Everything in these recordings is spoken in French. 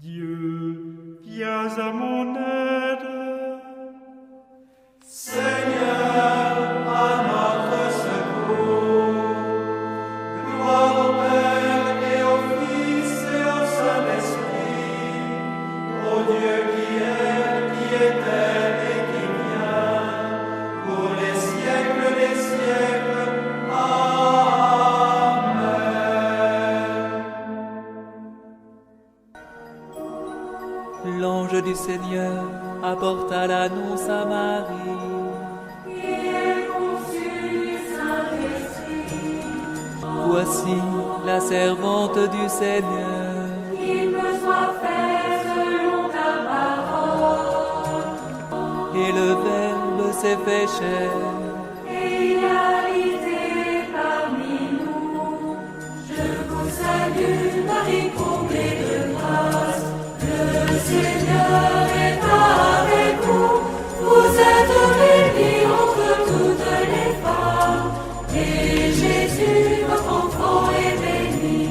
Dieu, viens à mon aide. Seigneur, à notre secours. Gloire au Père et au Fils et au Saint-Esprit, au Dieu qui était et qui vient, pour les siècles des siècles. Amen. L'ange du Seigneur apporta l'annonce à Marie. Voici la servante du Seigneur. Qu'il me soit fait selon ta parole. Et le Verbe s'est fait chair. Et il a habité parmi nous. Je vous salue, Marie, comblée de grâce. Le Seigneur est avec vous. Vous êtes bénie entre toutes les femmes. Et Jésus, votre enfant, est béni.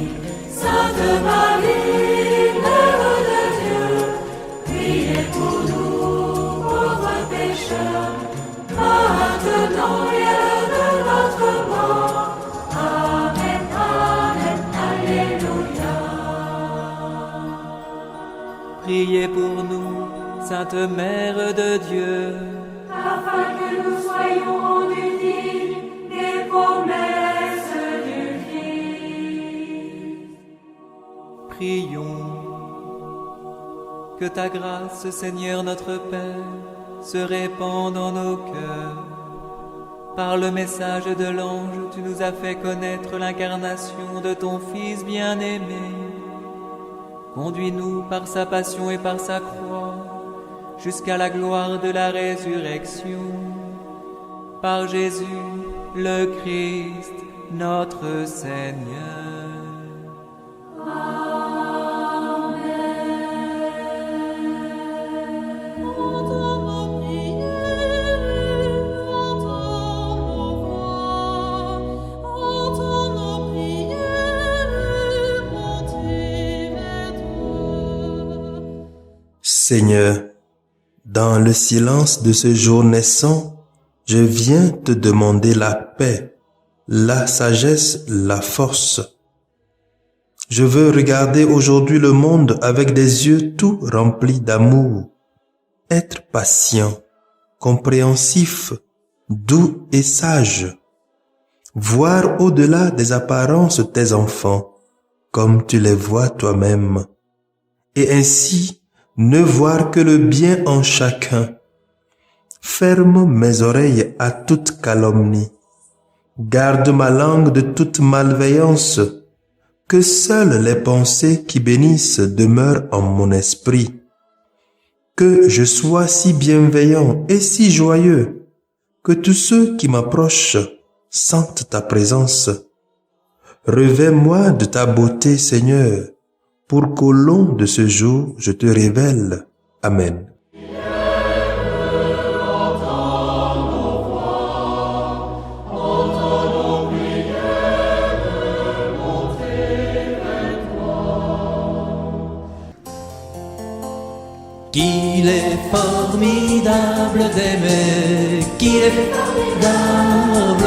Sainte Marie, Mère de Dieu, priez pour nous, pauvres pécheurs, maintenant et à l'heure de notre mort. Amen, Amen, Alléluia. Priez pour nous, Sainte Mère de Dieu. Afin que nous soyons rendus dignes des promesses du Christ. Prions. Que ta grâce, Seigneur notre Père, se répande en nos cœurs. Par le message de l'ange, tu nous as fait connaître l'incarnation de ton Fils bien-aimé. Conduis-nous par sa passion et par sa croix, jusqu'à la gloire de la résurrection. Par Jésus, le Christ, notre Seigneur. Seigneur, dans le silence de ce jour naissant, je viens te demander la paix, la sagesse, la force. Je veux regarder aujourd'hui le monde avec des yeux tout remplis d'amour, être patient, compréhensif, doux et sage, voir au-delà des apparences tes enfants, comme tu les vois toi-même, et ainsi ne voir que le bien en chacun. Ferme mes oreilles à toute calomnie. Garde ma langue de toute malveillance. Que seules les pensées qui bénissent demeurent en mon esprit. Que je sois si bienveillant et si joyeux, que tous ceux qui m'approchent sentent ta présence. Revêt-moi de ta beauté, Seigneur, pour qu'au long de ce jour, je te révèle. Amen. Qu'il est formidable d'aimer, qu'il est formidable,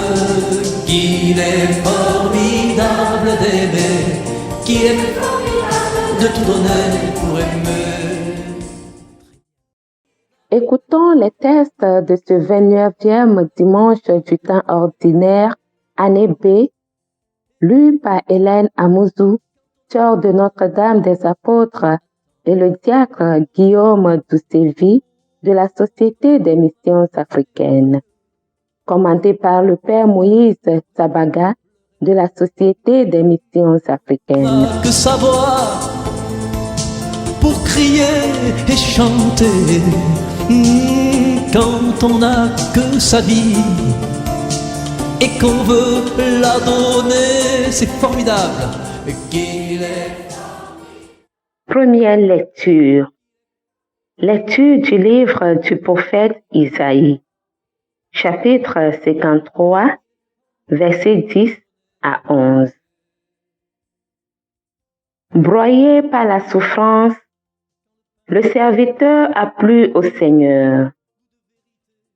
qu'il est formidable d'aimer, qu'il est formidable de tout donner pour aimer. Écoutons les textes de ce 29e dimanche du temps ordinaire, année B, lu par Hélène Amouzou, sœur de Notre-Dame des Apôtres, et le diacre Guillaume Doucéville de la Société des Missions africaines. Commenté par le Père Moïse Sabaga de la Société des Missions africaines. Que savoir pour crier et chanter quand on n'a que sa vie et qu'on veut la donner, c'est formidable qu'il est. Première lecture. Lecture du livre du prophète Isaïe. Chapitre 53, versets 10 à 11. Broyé par la souffrance Le serviteur a plu au Seigneur.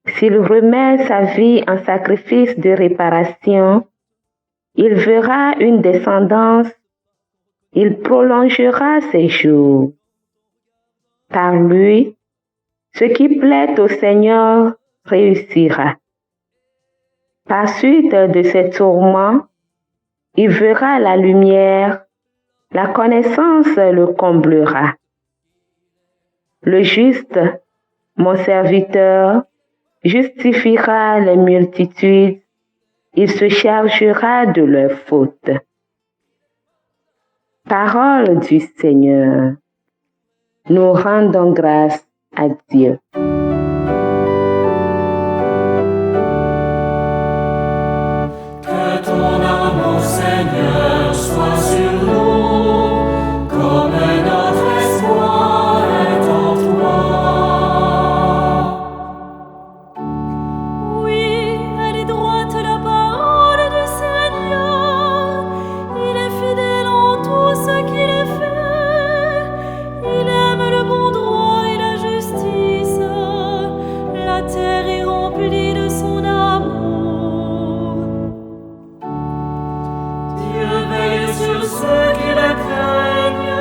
S'il remet sa vie en sacrifice de réparation, il verra une descendance, il prolongera ses jours. Par lui, ce qui plaît au Seigneur réussira. Par suite de ses tourments, il verra la lumière, la connaissance le comblera. Le juste, mon serviteur, justifiera les multitudes, il se chargera de leurs fautes. Parole du Seigneur. Nous rendons grâce à Dieu. Que ton amour, Seigneur, soit sur nous, comme notre espoir est en toi. Oui, elle est droite la parole du Seigneur. Il est fidèle en tout ce qu'il est fait. Il aime le bon droit et la justice. La terre est remplie de son amour. Dieu veille sur ceux qui le craignent,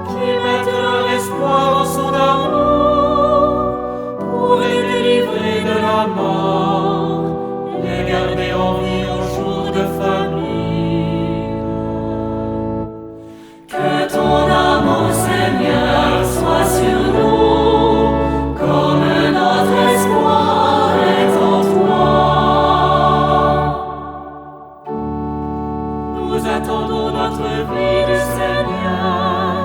qui mettent leur espoir en son amour, pour les délivrer de la mort, les garder en vie au jour de famine. Que ton amour, Seigneur, soit sur nous, comme notre espoir est en toi. Nous attendons notre vie du Seigneur.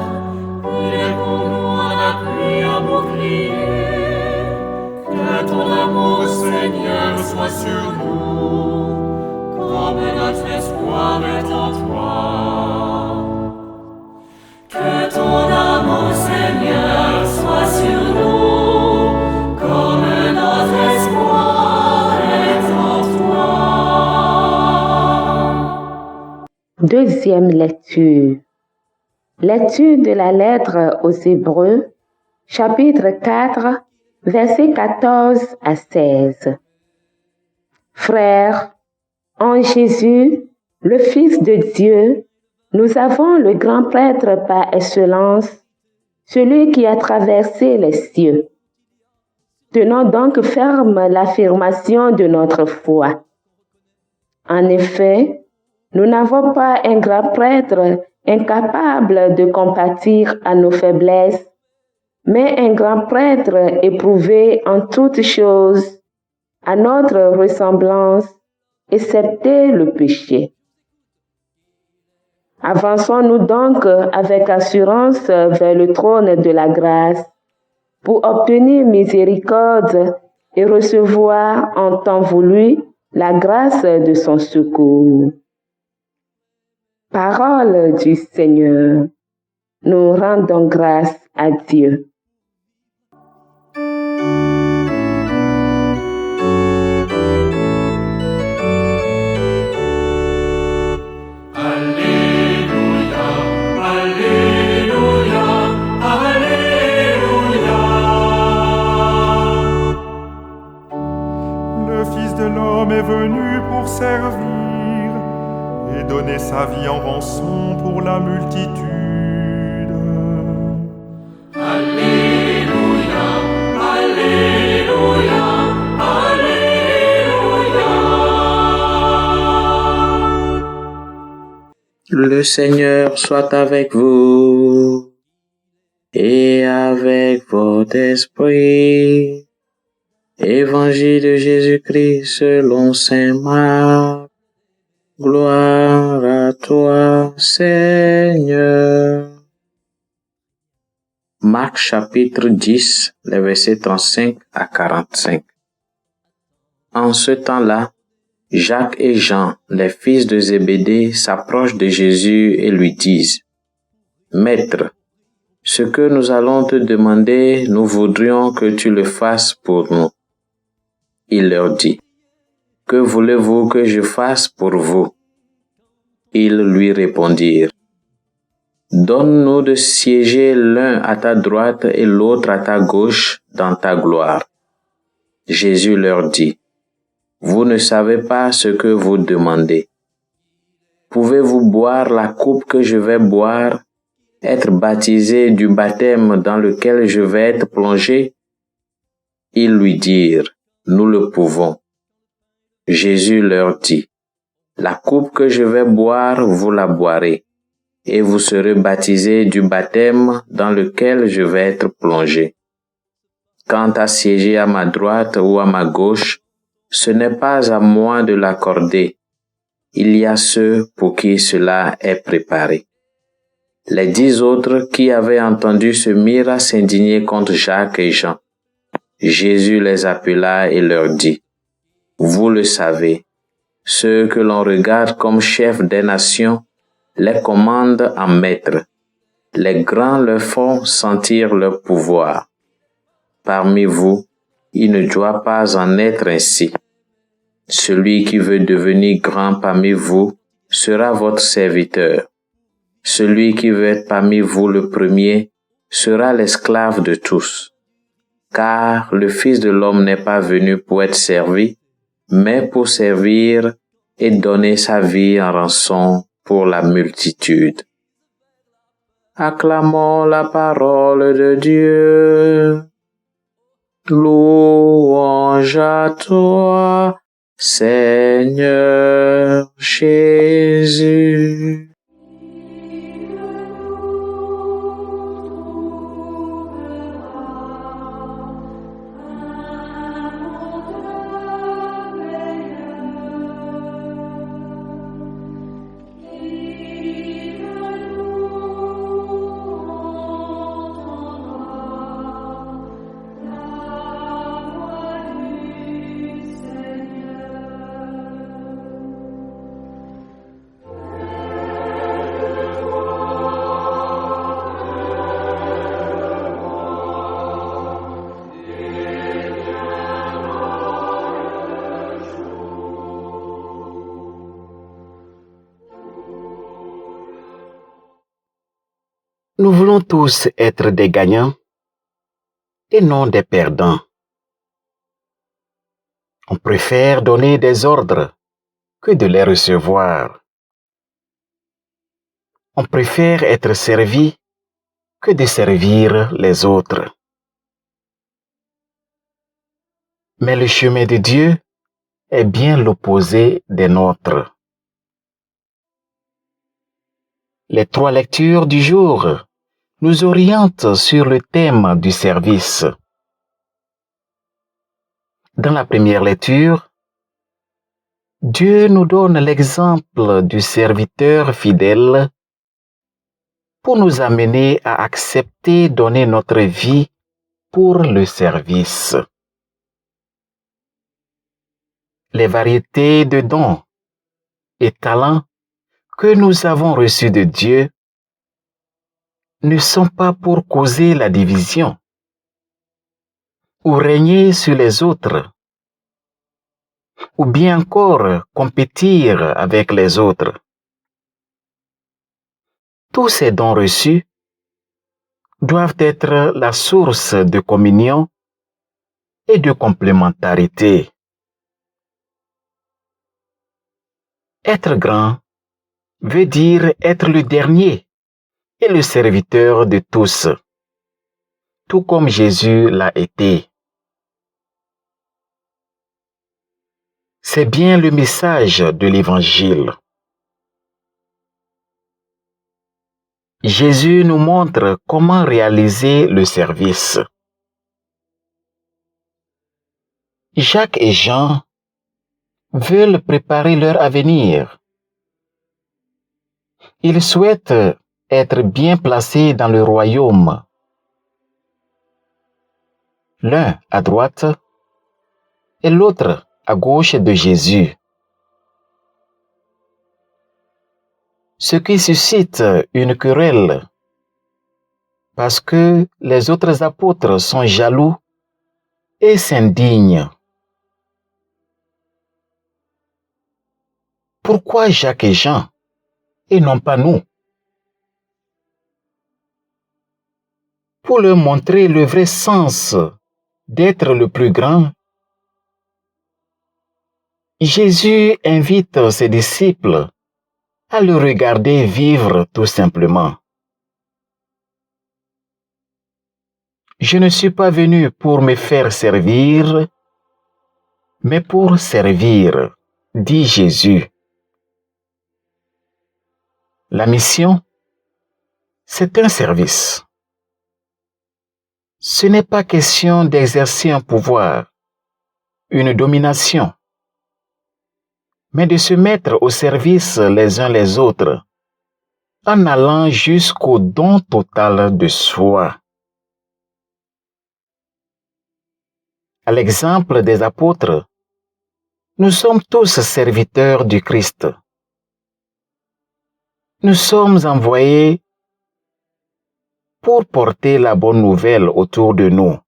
Il est pour nous un appui, un bouclier. Que ton amour, Seigneur, soit sur nous, comme notre espoir est en toi. Que ton amour, Seigneur, soit sur nous, comme notre espoir est en toi. Deuxième lecture. Lecture de la lettre aux Hébreux, chapitre 4, versets 14 à 16. Frères, en Jésus, le Fils de Dieu, nous avons le grand prêtre par excellence, celui qui a traversé les cieux. Tenons donc ferme l'affirmation de notre foi. En effet, nous n'avons pas un grand prêtre incapable de compatir à nos faiblesses, mais un grand prêtre éprouvé en toutes choses, à notre ressemblance, excepté le péché. Avançons-nous donc avec assurance vers le trône de la grâce pour obtenir miséricorde et recevoir en temps voulu la grâce de son secours. Parole du Seigneur. Nous rendons grâce à Dieu. Alléluia, Alléluia, Alléluia. Le Fils de l'homme est venu pour servir et donner sa vie en rançon pour la multitude. Alléluia, Alléluia, Alléluia. Le Seigneur soit avec vous et avec votre esprit. Évangile de Jésus-Christ selon saint Marc. Gloire à toi, Seigneur. Marc chapitre 10, les versets 35 à 45. En ce temps-là, Jacques et Jean, les fils de Zébédée, s'approchent de Jésus et lui disent: Maître, ce que nous allons te demander, nous voudrions que tu le fasses pour nous. Il leur dit: Que voulez-vous que je fasse pour vous? Ils lui répondirent: Donne-nous de siéger l'un à ta droite et l'autre à ta gauche dans ta gloire. Jésus leur dit, vous ne savez pas ce que vous demandez. Pouvez-vous boire la coupe que je vais boire, être baptisé du baptême dans lequel je vais être plongé? Ils lui dirent, nous le pouvons. Jésus leur dit, la coupe que je vais boire, vous la boirez, et vous serez baptisés du baptême dans lequel je vais être plongé. Quant à siéger à ma droite ou à ma gauche, ce n'est pas à moi de l'accorder. Il y a ceux pour qui cela est préparé. Les 10 autres qui avaient entendu se mirent à s'indigner contre Jacques et Jean. Jésus les appela et leur dit, vous le savez, ceux que l'on regarde comme chefs des nations les commandent en maîtres. Les grands leur font sentir leur pouvoir. Parmi vous, il ne doit pas en être ainsi. Celui qui veut devenir grand parmi vous sera votre serviteur. Celui qui veut être parmi vous le premier sera l'esclave de tous. Car le Fils de l'homme n'est pas venu pour être servi, mais pour servir et donner sa vie en rançon pour la multitude. Acclamons la parole de Dieu. Louange à toi, Seigneur Jésus. Nous voulons tous être des gagnants et non des perdants. On préfère donner des ordres que de les recevoir. On préfère être servi que de servir les autres. Mais le chemin de Dieu est bien l'opposé des nôtres. Les 3 lectures du jour nous orientent sur le thème du service. Dans la première lecture, Dieu nous donne l'exemple du serviteur fidèle pour nous amener à accepter donner notre vie pour le service. Les variétés de dons et talents que nous avons reçus de Dieu ne sont pas pour causer la division ou régner sur les autres ou bien encore compétir avec les autres. Tous ces dons reçus doivent être la source de communion et de complémentarité. Être grand veut dire être le dernier et le serviteur de tous, tout comme Jésus l'a été. C'est bien le message de l'Évangile. Jésus nous montre comment réaliser le service. Jacques et Jean veulent préparer leur avenir. Ils souhaitent être bien placés dans le royaume. L'un à droite et l'autre à gauche de Jésus. Ce qui suscite une querelle parce que les autres apôtres sont jaloux et s'indignent. Pourquoi Jacques et Jean et non pas nous? pour leur montrer le vrai sens d'être le plus grand, Jésus invite ses disciples à le regarder vivre tout simplement. Je ne suis pas venu pour me faire servir, mais pour servir, dit Jésus. La mission, c'est un service. Ce n'est pas question d'exercer un pouvoir, une domination, mais de se mettre au service les uns les autres, en allant jusqu'au don total de soi. À l'exemple des apôtres, nous sommes tous serviteurs du Christ. Nous sommes envoyés pour porter la bonne nouvelle autour de nous.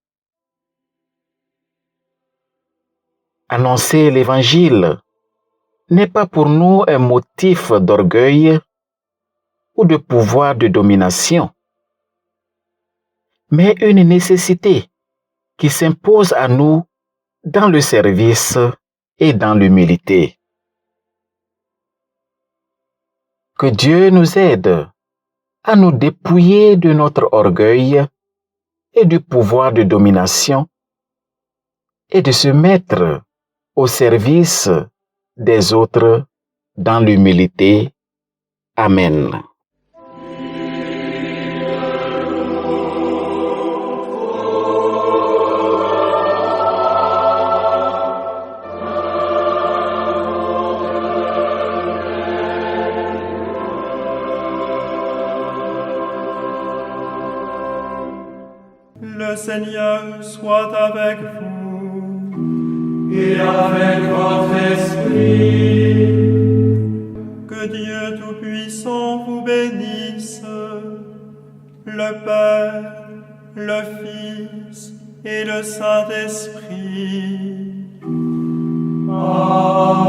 Annoncer l'Évangile n'est pas pour nous un motif d'orgueil ou de pouvoir de domination, mais une nécessité qui s'impose à nous dans le service et dans l'humilité. Que Dieu nous aide à nous dépouiller de notre orgueil et du pouvoir de domination et de se mettre au service des autres dans l'humilité. Amen. Le Seigneur soit avec vous. Et avec votre esprit. Que Dieu Tout-Puissant vous bénisse, le Père, le Fils et le Saint-Esprit. Amen.